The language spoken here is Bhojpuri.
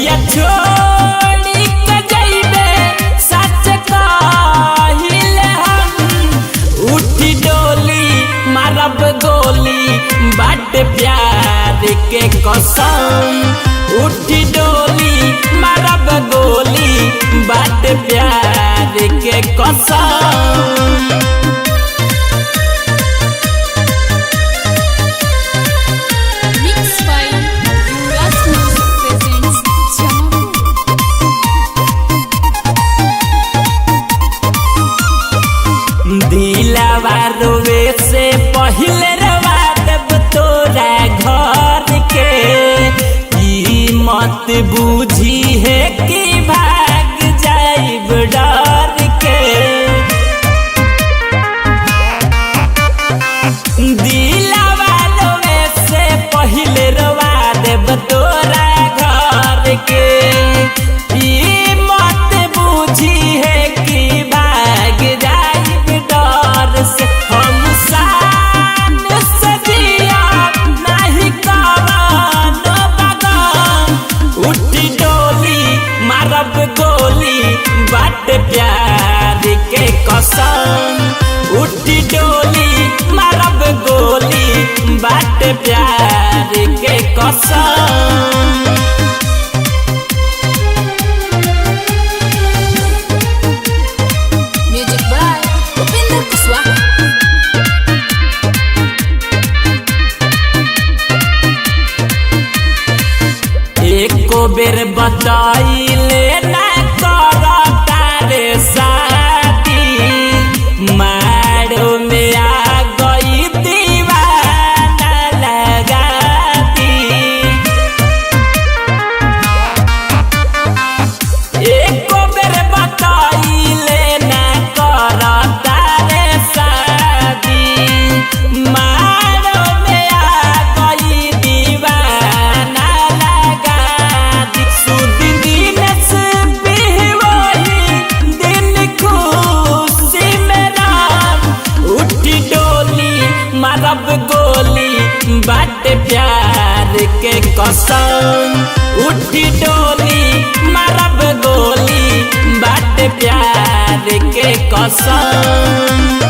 जहिया छोड़ी के जइबे सच कहिले हम उठी डोली मारब गोली बाट प्यार के कसम उठी डोली मारब गोली बाट प्यार के कसम। दिलवा रोवे से पहले रवा देब तोरा घर के कीमत बूझी है कि भाग जाइब डर के। दिलवा रोवे से पहले रवा देब तोरा घर के कीमत बूझी है कि भाग जाइब डर से। हम शान से जिया नहीं कवनो बगम उठी डोली मारब गोली बाट प्यार के कसम उठी डोली मारब गोली बाट प्यार के कसम। एको बेर बताइले ना करता रे शादी मारो में आ गई दीवाना लगाती। एको बेर बताइले ना करता रे शादी मारो में आ गई दीवाना मारब गोली बाट प्यार के कसम उठी डोली मारब गोली बाट प्यार के कसम।